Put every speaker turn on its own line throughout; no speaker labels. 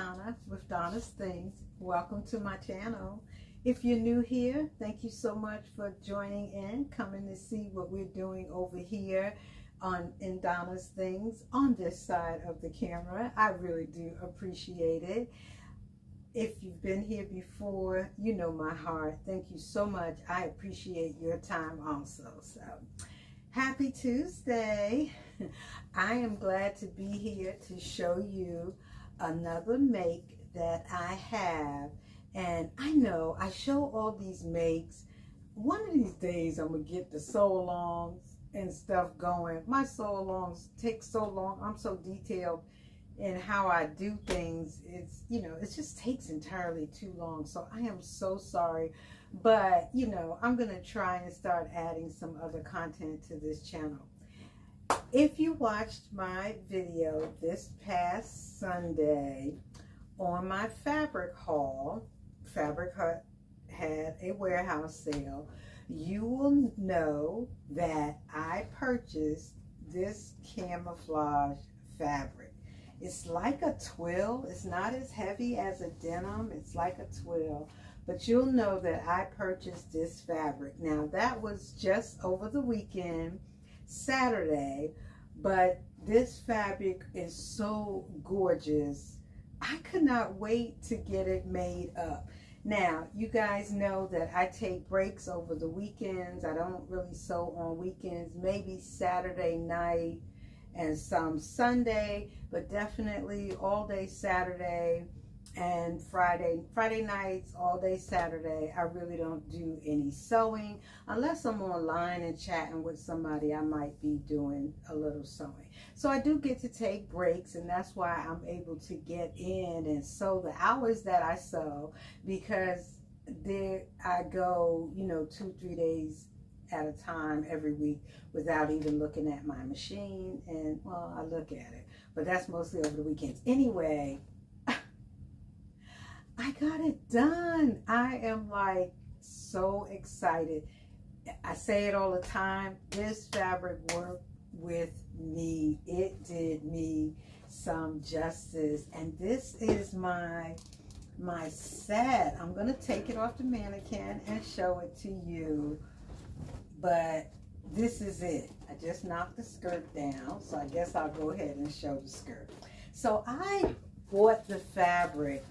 Donna with Donna's Things. Welcome to my channel. If you're new here, thank you so much for joining in, coming to see what we're doing over here in Donna's Things on this side of the camera. I really do appreciate it. If you've been here before, you know my heart. Thank you so much. I appreciate your time also. So, happy Tuesday. I am glad to be here to show you another make that I have. And I know I show all these makes. One of these days I'm going to get the sew-alongs and stuff going. My sew-alongs take so long. I'm so detailed in how I do things. It's, you know, it just takes entirely too long. So I am so sorry. But, you know, I'm going to try and start adding some other content to this channel. If you watched my video this past Sunday on my fabric haul, Fabric Hut had a warehouse sale, you will know that I purchased this camouflage fabric. It's like a twill. It's not as heavy as a denim. It's like a twill. But you'll know that I purchased this fabric. Now, that was just over the weekend, Saturday, but this fabric is so gorgeous. I could not wait to get it made up. Now, you guys know that I take breaks over the weekends. I don't really sew on weekends, maybe Saturday night and some Sunday, but definitely all day Saturday and Friday nights, all day Saturday. I really don't do any sewing unless I'm online and chatting with somebody. I might be doing a little sewing. So I do get to take breaks, and that's why I'm able to get in and sew the hours that I sew, because there I go, you know, 2-3 days at a time every week without even looking at my machine. And well, I look at it, but that's mostly over the weekends. Anyway, I got it done. I am like so excited. I say it all the time. This fabric worked with me. It did me some justice. And this is my set. I'm going to take it off the mannequin and show it to you. But this is it. I just knocked the skirt down. So I guess I'll go ahead and show the skirt. So I bought the fabric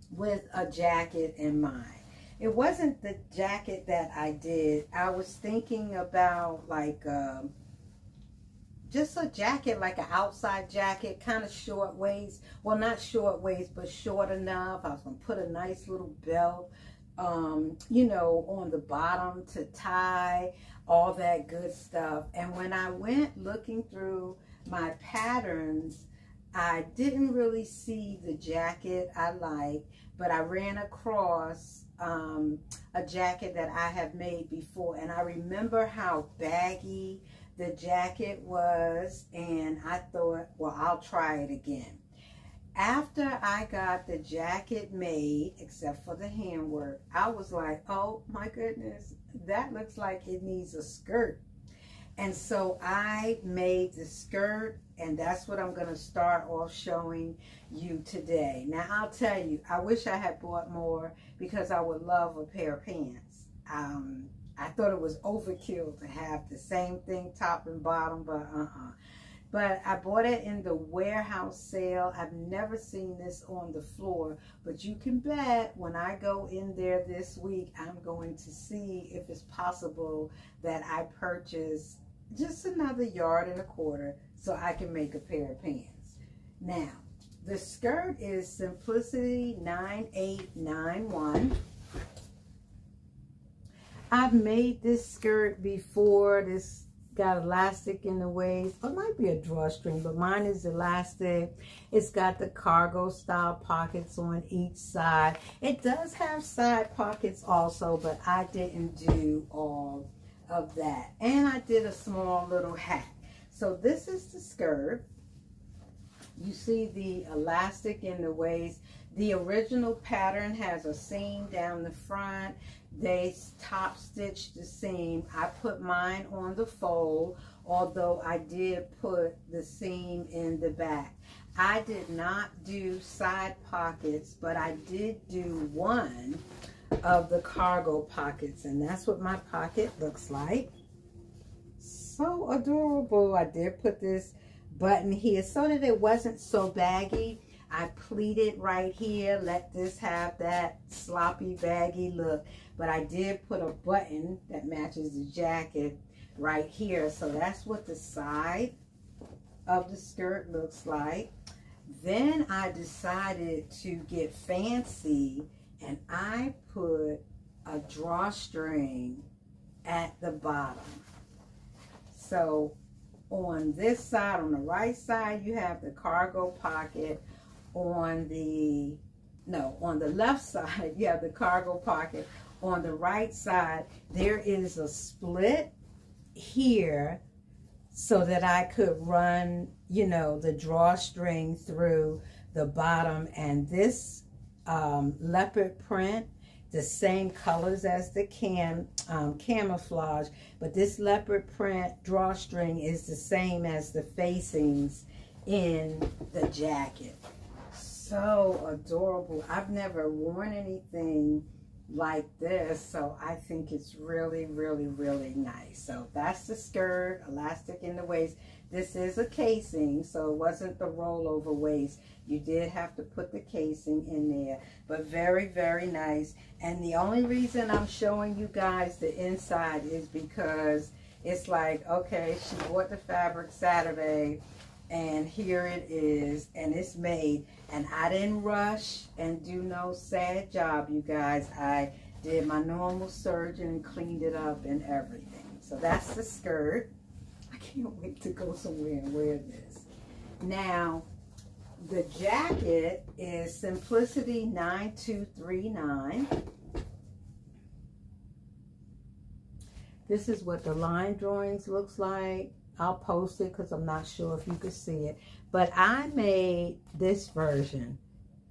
with a jacket in mind. It wasn't the jacket that I did. I was thinking about like just a jacket, like an outside jacket, kind of short waist. Well, not short waist, but short enough. I was going to put a nice little belt, you know, on the bottom to tie, all that good stuff. And when I went looking through my patterns, I didn't really see the jacket I like, but I ran across a jacket that I have made before, and I remember how baggy the jacket was, and I thought, well, I'll try it again. After I got the jacket made, except for the handwork, I was like, oh my goodness, that looks like it needs a skirt. And so I made the skirt, and that's what I'm going to start off showing you today. Now, I'll tell you, I wish I had bought more, because I would love a pair of pants. I thought it was overkill to have the same thing top and bottom, but But I bought it in the warehouse sale. I've never seen this on the floor, but you can bet when I go in there this week, I'm going to see if it's possible that I purchase just another 1.25 yards so I can make a pair of pants. Now, the skirt is Simplicity 9891. I've made this skirt before. This got elastic in the waist. It might be a drawstring, but mine is elastic. It's got the cargo style pockets on each side. It does have side pockets also, but I didn't do all of that. And I did a small little hat. So this is the skirt. You see the elastic in the waist. The original pattern has a seam down the front. They top stitched the seam. I put mine on the fold, although I did put the seam in the back. I did not do side pockets, but I did do one of the cargo pockets, and that's what my pocket looks like. So adorable. I did put this button here so that it wasn't so baggy. I pleated right here, let this have that sloppy baggy look, but I did put a button that matches the jacket right here. So that's what the side of the skirt looks like. Then I decided to get fancy, and I put a drawstring at the bottom. So on this side, on the right side, you have the cargo pocket. On the left side, you have the cargo pocket. On the right side, there is a split here so that I could run, you know, the drawstring through the bottom. And this leopard print, the same colors as the camouflage, but this leopard print drawstring is the same as the facings in the jacket. So adorable. I've never worn anything like this, so I think it's really, really, really nice. So that's the skirt, elastic in the waist. This is a casing, so it wasn't the rollover waist. You did have to put the casing in there, but very, very nice. And the only reason I'm showing you guys the inside is because it's like, okay, she bought the fabric Saturday, and here it is, and it's made. And I didn't rush and do no sad job, you guys. I did my normal surgeon and cleaned it up and everything. So that's the skirt. I can't wait to go somewhere and wear this. Now, the jacket is Simplicity 9239. This is what the line drawings looks like. I'll post it because I'm not sure if you can see it. But I made this version,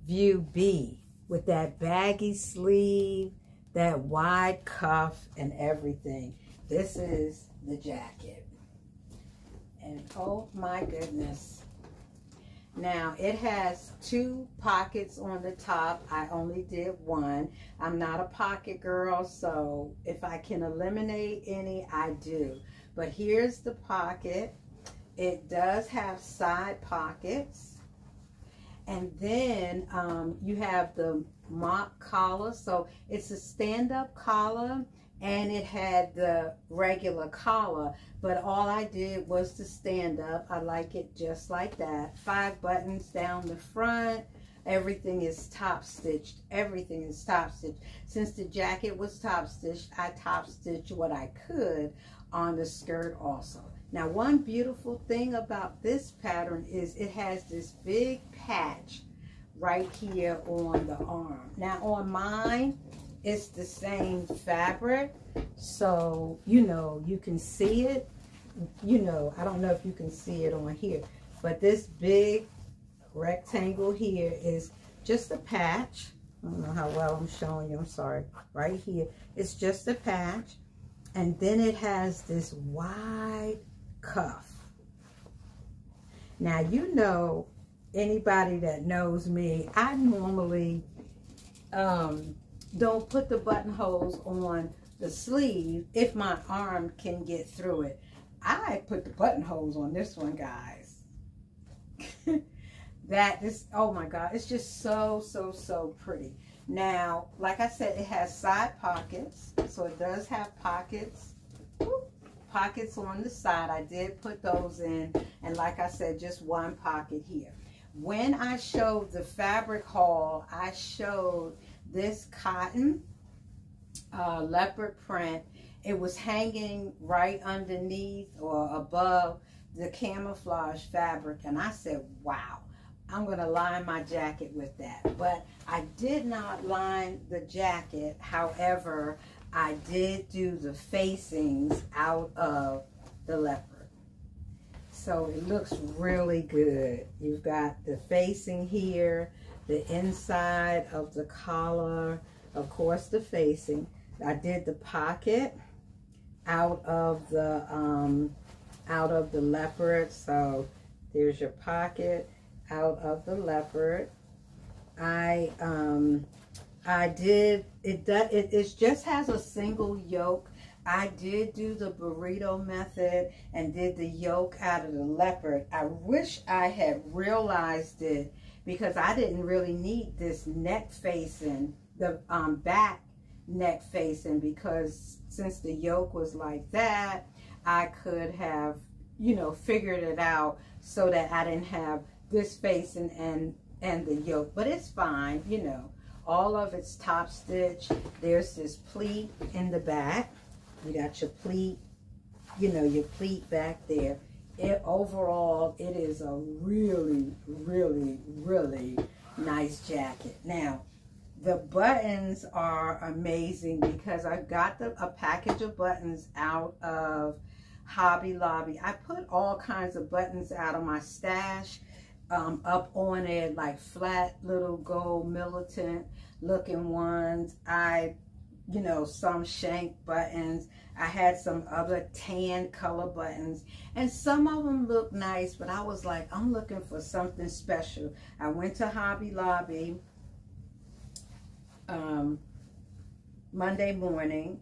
View B, with that baggy sleeve, that wide cuff, and everything. This is the jacket. And oh my goodness. Now, it has 2 pockets on the top. I only did one. I'm not a pocket girl, so if I can eliminate any, I do. But here's the pocket. It does have side pockets. And then you have the mock collar. So it's a stand-up collar, and it had the regular collar. But all I did was to stand up. I like it just like that. 5 buttons down the front. Everything is top stitched. Everything is top stitched. Since the jacket was top stitched, I top stitched what I could on the skirt also. Now, one beautiful thing about this pattern is it has this big patch right here on the arm. Now, on mine, it's the same fabric, so you know, you can see it. You know, I don't know if you can see it on here, but this big rectangle here is just a patch. I don't know how well I'm showing you, I'm sorry. Right here, it's just a patch. And then it has this wide cuff. Now, you know, anybody that knows me, I normally don't put the buttonholes on the sleeve if my arm can get through it. I put the buttonholes on this one, guys. Oh my God, it's just so, so, so pretty. Now, like I said, it has side pockets, so it does have pockets. Pockets on the side. I did put those in, and like I said, just one pocket here. When I showed the fabric haul, I showed this cotton leopard print. It was hanging right underneath or above the camouflage fabric, and I said, wow, I'm going to line my jacket with that. But I did not line the jacket. However, I did do the facings out of the leopard. So it looks really good. You've got the facing here, the inside of the collar, of course the facing. I did the pocket out of the leopard. So there's your pocket. out of the leopard. It just has a single yoke. I did do the burrito method and did the yoke out of the leopard. I wish I had realized it, because I didn't really need this neck facing, the back neck facing, because since the yoke was like that, I could have, you know, figured it out so that I didn't have this facing and the yoke. But it's fine, you know. All of it's top stitch. There's this pleat in the back. You got your pleat, you know, your pleat back there. Overall, it is a really, really, really nice jacket. Now, the buttons are amazing, because I got a package of buttons out of Hobby Lobby. I put all kinds of buttons out of my stash up on it, like flat little gold militant looking ones. You know, some shank buttons. I had some other tan color buttons, and some of them look nice, but I was like, I'm looking for something special. I went to Hobby Lobby Monday morning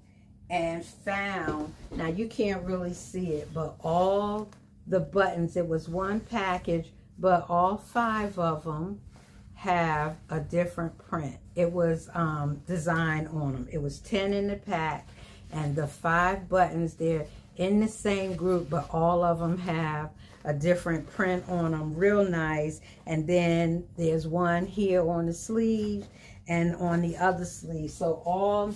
and found, now you can't really see it, but all the buttons, it was one package, but all 5 of them have a different print. It was design on them. It was 10 in the pack, and the 5 buttons, they're in the same group, but all of them have a different print on them. Real nice. And then there's one here on the sleeve and on the other sleeve. So all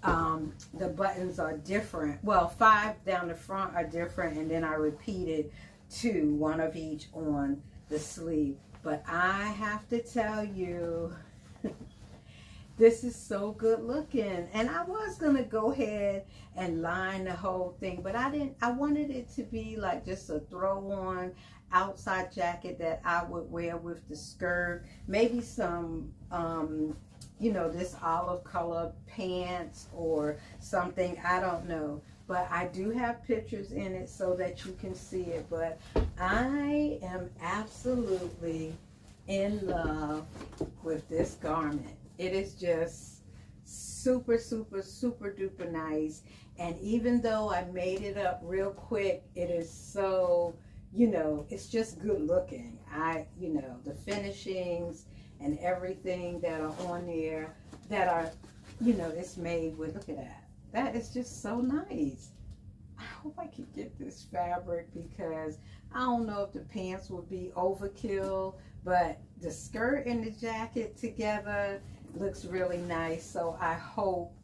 the buttons are different. Well, 5 down the front are different, and then I repeated 2, one of each on the sleeve. But I have to tell you, this is so good looking. And I was gonna go ahead and line the whole thing, but I wanted it to be like just a throw on outside jacket that I would wear with the skirt, maybe some you know, this olive color pants or something, I don't know. But I do have pictures in it so that you can see it. But I am absolutely in love with this garment. It is just super, super, super duper nice. And even though I made it up real quick, it is so, you know, it's just good looking. You know, the finishings and everything that are on there that are, you know, it's made with, look at that. That is just so nice. I hope I can get this fabric, because I don't know if the pants will be overkill, but the skirt and the jacket together looks really nice. So I hope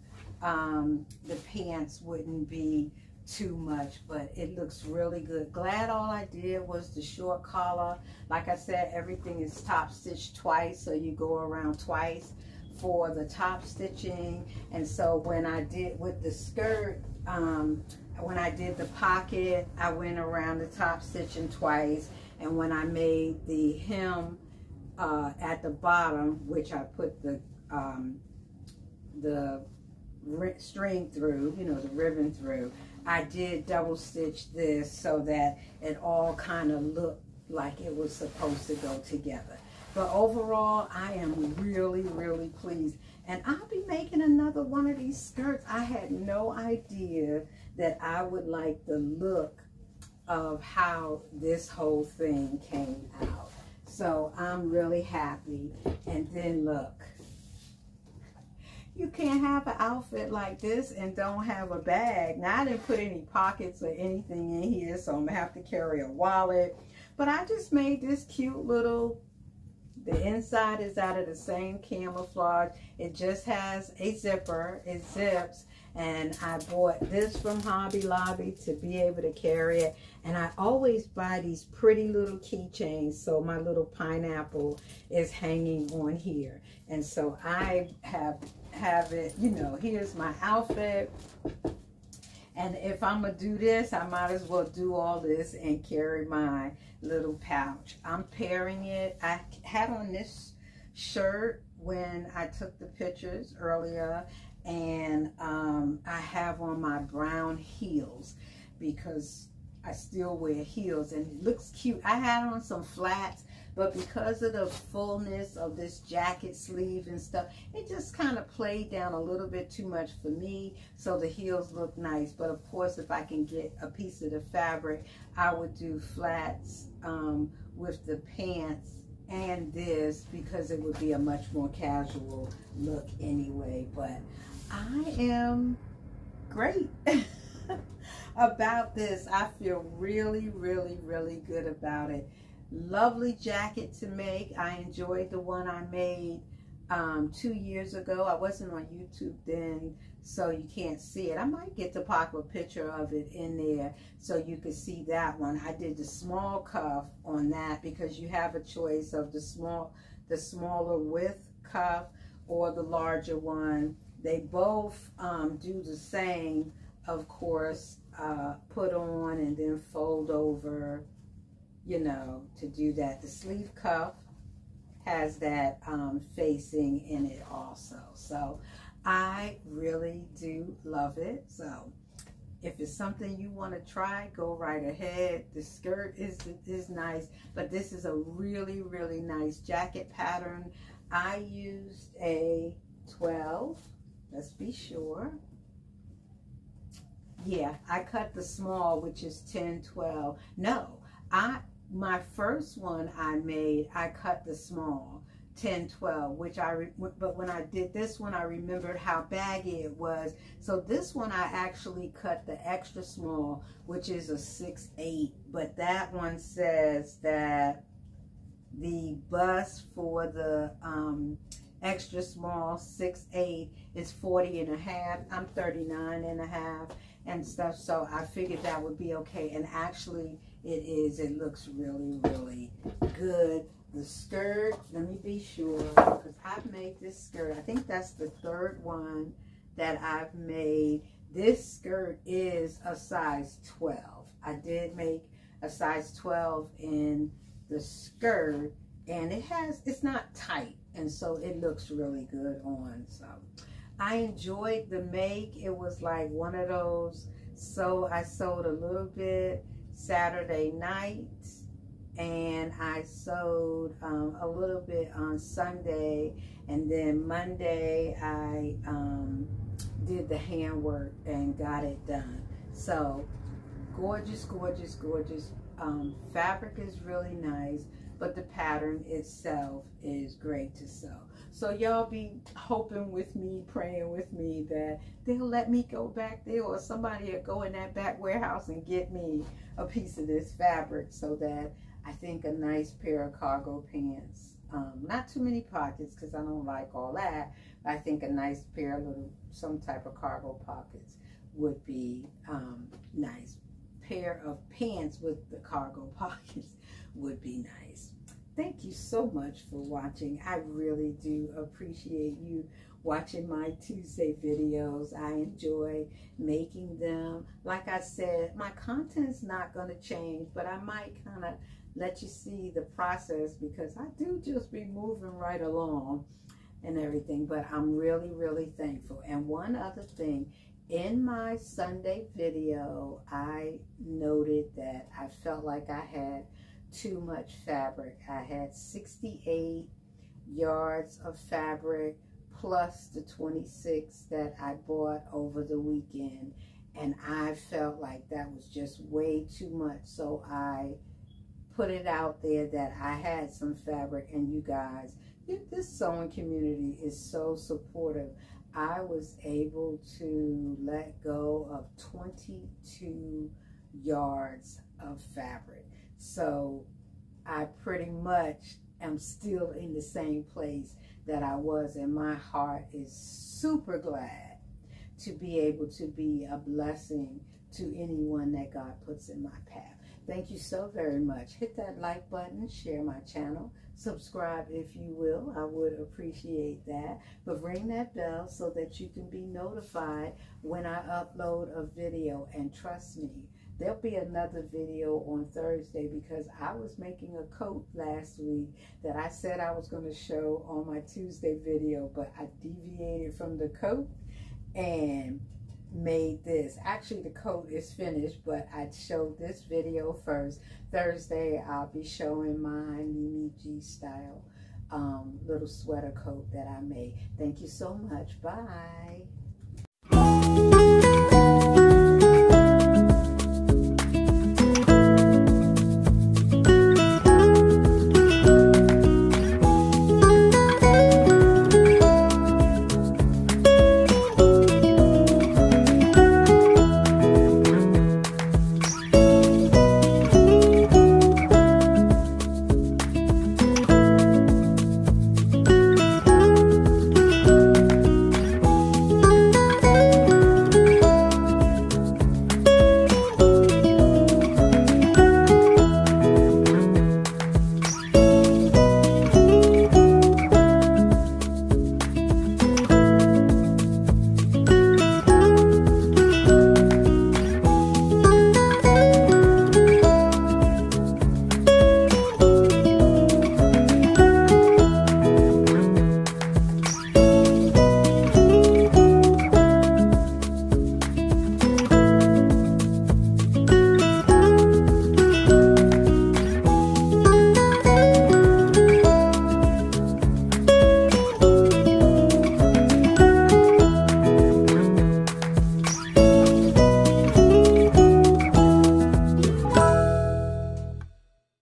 the pants wouldn't be too much, but it looks really good. Glad all I did was the short collar. Like I said, everything is top stitched twice, so you go around twice for the top stitching. And so when I did with the skirt, when I did the pocket, I went around the top stitching twice. And when I made the hem at the bottom, which I put the string through, you know, the ribbon through, I did double stitch this so that it all kind of looked like it was supposed to go together. But overall, I am really, really pleased. And I'll be making another one of these skirts. I had no idea that I would like the look of how this whole thing came out. So I'm really happy. And then look, you can't have an outfit like this and don't have a bag. Now, I didn't put any pockets or anything in here, so I'm gonna have to carry a wallet. But I just made this cute little, the inside is out of the same camouflage. It just has a zipper, it zips. And I bought this from Hobby Lobby to be able to carry it. And I always buy these pretty little keychains, so my little pineapple is hanging on here. And so I have it, you know, here's my outfit. And if I'm gonna do this, I might as well do all this and carry my little pouch. I'm pairing it. I had on this shirt when I took the pictures earlier, and I have on my brown heels because I still wear heels and it looks cute. I had on some flats, but because of the fullness of this jacket sleeve and stuff, it just kind of played down a little bit too much for me, so the heels look nice. But of course, if I can get a piece of the fabric, I would do flats with the pants and this, because it would be a much more casual look anyway. But I am great about this. I feel really, really, really good about it. Lovely jacket to make. I enjoyed the one I made 2 years ago. I wasn't on YouTube then, so you can't see it. I might get to pop a picture of it in there so you can see that one. I did the small cuff on that because you have a choice of the smaller width cuff or the larger one. They both do the same, of course, put on and then fold over, you know, to do that. The sleeve cuff has that facing in it also. So I really do love it. So if it's something you want to try, go right ahead. The skirt is nice, but this is a really, really nice jacket pattern. I used a 12, let's be sure. Yeah, I cut the small, which is 10-12. No, my first one I made, I cut the small, 10-12, but when I did this one, I remembered how baggy it was. So this one I actually cut the extra small, which is a 6'8", but that one says that the bust for the extra small 6'8" is 40.5. I'm 39.5 and stuff, so I figured that would be okay. And actually it is. It looks really, really good. The skirt, let me be sure, because I've made this skirt. I think that's the third one that I've made. This skirt is a size 12. I did make a size 12 in the skirt, and it's not tight, and so it looks really good on. So I enjoyed the make. It was like one of those, so I sewed a little bit Saturday night, and I sewed a little bit on Sunday, and then Monday I did the handwork and got it done. So gorgeous, gorgeous, gorgeous. Fabric is really nice, but the pattern itself is great to sew. So y'all be hoping with me, praying with me that they'll let me go back there, or somebody will go in that back warehouse and get me a piece of this fabric, so that I think a nice pair of cargo pants, not too many pockets because I don't like all that, but I think a nice pair of some type of cargo pockets would be nice. Pair of pants with the cargo pockets would be nice. Thank you so much for watching. I really do appreciate you watching my Tuesday videos. I enjoy making them. Like I said, my content's not going to change, but I might kind of let you see the process, because I do just be moving right along and everything. But I'm really, really thankful. And one other thing, in my Sunday video, I noted that I felt like I had too much fabric. I had 68 yards of fabric plus the 26 that I bought over the weekend, and I felt like that was just way too much. So I put it out there that I had some fabric, and you guys, this sewing community is so supportive. I was able to let go of 22 yards of fabric. So I pretty much am still in the same place that I was, and my heart is super glad to be able to be a blessing to anyone that God puts in my path. Thank you so very much. Hit that like button, share my channel, subscribe if you will. I would appreciate that. But ring that bell so that you can be notified when I upload a video. And trust me, there'll be another video on Thursday, because I was making a coat last week that I said I was going to show on my Tuesday video, but I deviated from the coat, and made this. Actually, the coat is finished, but I showed this video first. Thursday, I'll be showing my Mimi G style little sweater coat that I made. Thank you so much. Bye.